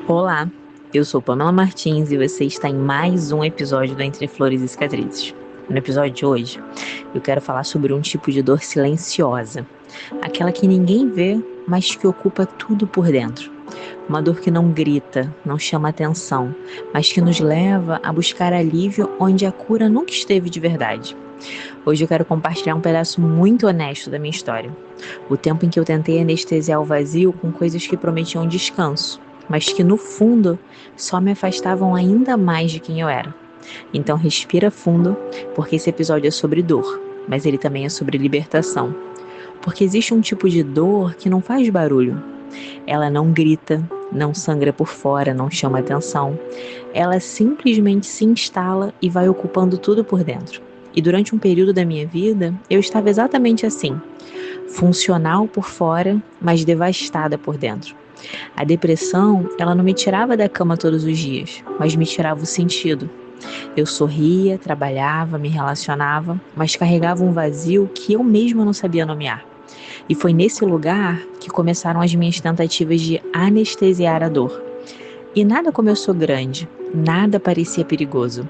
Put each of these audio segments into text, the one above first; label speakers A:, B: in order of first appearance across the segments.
A: Olá, eu sou Pamela Martins e você está em mais um episódio do Entre Flores e Cicatrizes. No episódio de hoje, eu quero falar sobre um tipo de dor silenciosa, aquela que ninguém vê, mas que ocupa tudo por dentro. Uma dor que não grita, não chama atenção, mas que nos leva a buscar alívio onde a cura nunca esteve de verdade. Hoje eu quero compartilhar um pedaço muito honesto da minha história. O tempo em que eu tentei anestesiar o vazio com coisas que prometiam descanso, mas que no fundo só me afastavam ainda mais de quem eu era. Então respira fundo, porque esse episódio é sobre dor, mas ele também é sobre libertação. Porque existe um tipo de dor que não faz barulho. Ela não grita, não sangra por fora, não chama atenção. Ela simplesmente se instala e vai ocupando tudo por dentro. E durante um período da minha vida, eu estava exatamente assim, funcional por fora, mas devastada por dentro. A depressão, ela não me tirava da cama todos os dias, mas me tirava o sentido. Eu sorria, trabalhava, me relacionava, mas carregava um vazio que eu mesma não sabia nomear. E foi nesse lugar que começaram as minhas tentativas de anestesiar a dor. E nada começou grande, nada parecia perigoso.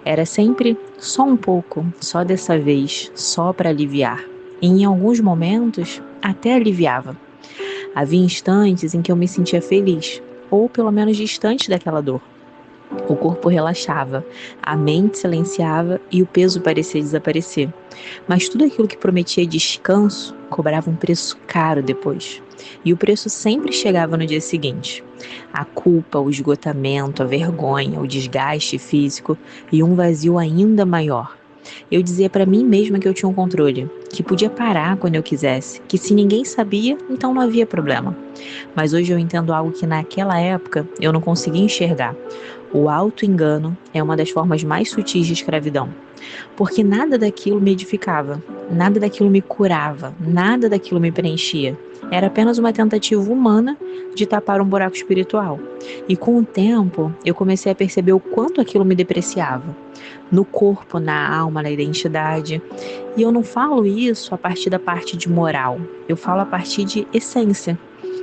A: Era sempre só um pouco, só dessa vez, só para aliviar. E em alguns momentos, até aliviava. Havia instantes em que eu me sentia feliz, ou pelo menos distante daquela dor. O corpo relaxava, a mente silenciava e o peso parecia desaparecer. Mas tudo aquilo que prometia descanso cobrava um preço caro depois. E o preço sempre chegava no dia seguinte. A culpa, o esgotamento, a vergonha, o desgaste físico e um vazio ainda maior. Eu dizia para mim mesma que eu tinha um controle, que podia parar quando eu quisesse, que se ninguém sabia, então não havia problema. Mas hoje eu entendo algo que naquela época eu não conseguia enxergar. O auto-engano é uma das formas mais sutis de escravidão, porque nada daquilo me edificava, nada daquilo me curava, nada daquilo me preenchia. Era apenas uma tentativa humana de tapar um buraco espiritual. E com o tempo, eu comecei a perceber o quanto aquilo me depreciava. No corpo, na alma, na identidade. E eu não falo isso a partir da parte de moral, eu falo a partir de essência.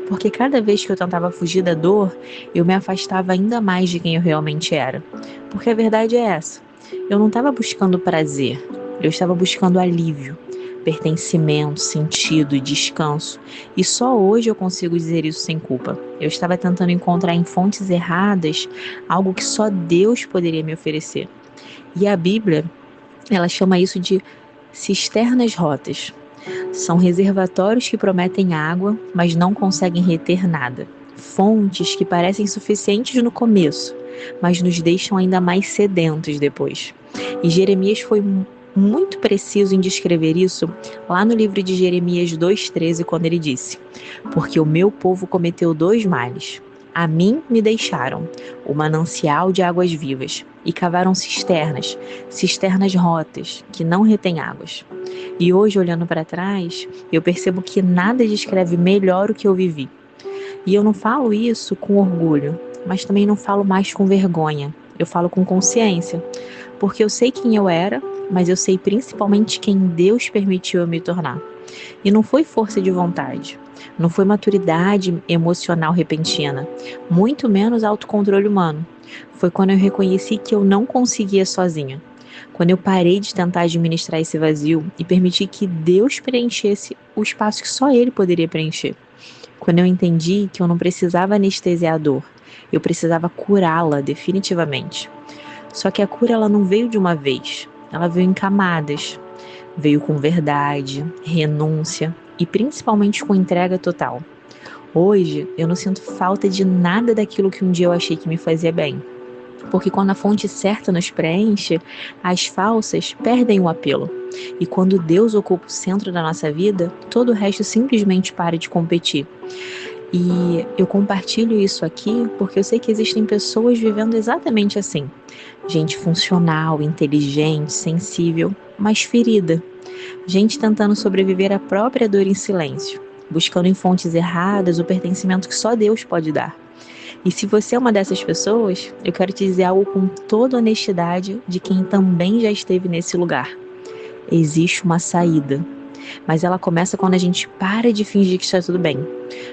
A: Porque cada vez que eu tentava fugir da dor, eu me afastava ainda mais de quem eu realmente era. Porque a verdade é essa. Eu não estava buscando prazer, eu estava buscando alívio, pertencimento, sentido e descanso. E só hoje eu consigo dizer isso sem culpa. Eu estava tentando encontrar em fontes erradas algo que só Deus poderia me oferecer. E a Bíblia, ela chama isso de cisternas rotas. São reservatórios que prometem água, mas não conseguem reter nada. Fontes que parecem suficientes no começo, mas nos deixam ainda mais sedentos depois. E Jeremias foi muito preciso em descrever isso lá no livro de Jeremias 2,13, quando ele disse: Porque o meu povo cometeu dois males. A mim me deixaram o manancial de águas vivas e cavaram cisternas, cisternas rotas, que não retêm águas. E hoje, olhando para trás, eu percebo que nada descreve melhor o que eu vivi. E eu não falo isso com orgulho, mas também não falo mais com vergonha. Eu falo com consciência, porque eu sei quem eu era, mas eu sei principalmente quem Deus permitiu eu me tornar. E não foi força de vontade, não foi maturidade emocional repentina, muito menos autocontrole humano. Foi quando eu reconheci que eu não conseguia sozinha. Quando eu parei de tentar administrar esse vazio e permiti que Deus preenchesse o espaço que só Ele poderia preencher. Quando eu entendi que eu não precisava anestesiar a dor, eu precisava curá-la definitivamente. Só que a cura ela não veio de uma vez, ela veio em camadas. Veio com verdade, renúncia e principalmente com entrega total. Hoje eu não sinto falta de nada daquilo que um dia eu achei que me fazia bem. Porque quando a fonte certa nos preenche, as falsas perdem o apelo. E quando Deus ocupa o centro da nossa vida, todo o resto simplesmente para de competir. E eu compartilho isso aqui porque eu sei que existem pessoas vivendo exatamente assim. Gente funcional, inteligente, sensível, mas ferida. Gente tentando sobreviver à própria dor em silêncio, buscando em fontes erradas o pertencimento que só Deus pode dar. E se você é uma dessas pessoas, eu quero te dizer algo com toda honestidade de quem também já esteve nesse lugar. Existe uma saída, mas ela começa quando a gente para de fingir que está tudo bem,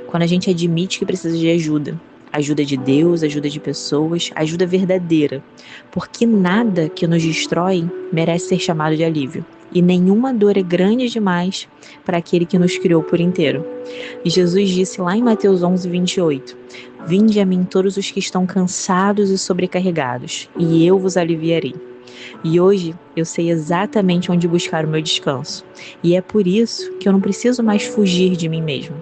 A: quando a gente admite que precisa de ajuda, Ajuda de Deus, ajuda de pessoas, ajuda verdadeira. Porque nada que nos destrói merece ser chamado de alívio. E nenhuma dor é grande demais para aquele que nos criou por inteiro. E Jesus disse lá em Mateus 11:28, Vinde a mim todos os que estão cansados e sobrecarregados, e eu vos aliviarei. E hoje eu sei exatamente onde buscar o meu descanso. E é por isso que eu não preciso mais fugir de mim mesmo.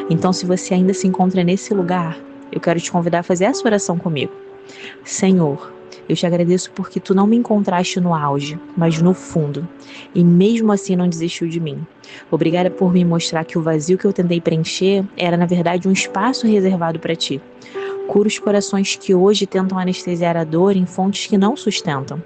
A: Então, se você ainda se encontra nesse lugar, eu quero te convidar a fazer essa oração comigo. Senhor, eu te agradeço porque tu não me encontraste no auge, mas no fundo. E mesmo assim não desistiu de mim. Obrigada por me mostrar que o vazio que eu tentei preencher era na verdade um espaço reservado para ti. Cura os corações que hoje tentam anestesiar a dor em fontes que não sustentam.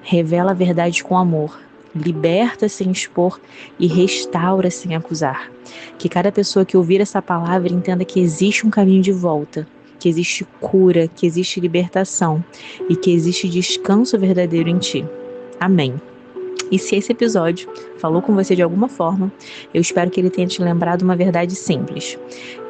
A: Revela a verdade com amor. Liberta sem expor e restaura sem acusar. Que cada pessoa que ouvir essa palavra entenda que existe um caminho de volta, que existe cura, que existe libertação e que existe descanso verdadeiro em ti. Amém. E se esse episódio falou com você de alguma forma, eu espero que ele tenha te lembrado uma verdade simples.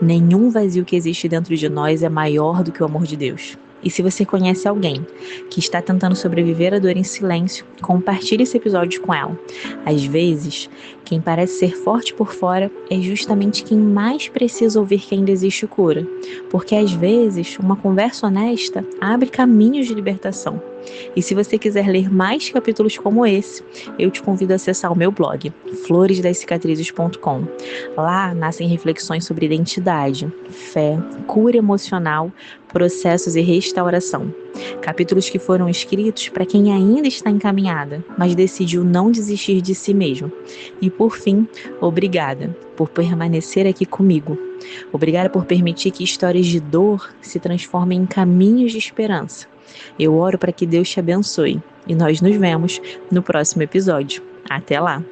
A: Nenhum vazio que existe dentro de nós é maior do que o amor de Deus. E se você conhece alguém que está tentando sobreviver à dor em silêncio, compartilhe esse episódio com ela. Às vezes, quem parece ser forte por fora é justamente quem mais precisa ouvir que ainda existe cura. Porque às vezes, uma conversa honesta abre caminhos de libertação. E se você quiser ler mais capítulos como esse, eu te convido a acessar o meu blog, floresdascicatrizes.com. Lá nascem reflexões sobre identidade, fé, cura emocional, processos e restauração. Capítulos que foram escritos para quem ainda está encaminhada, mas decidiu não desistir de si mesmo. E por fim, obrigada por permanecer aqui comigo. Obrigada por permitir que histórias de dor se transformem em caminhos de esperança. Eu oro para que Deus te abençoe e nós nos vemos no próximo episódio. Até lá!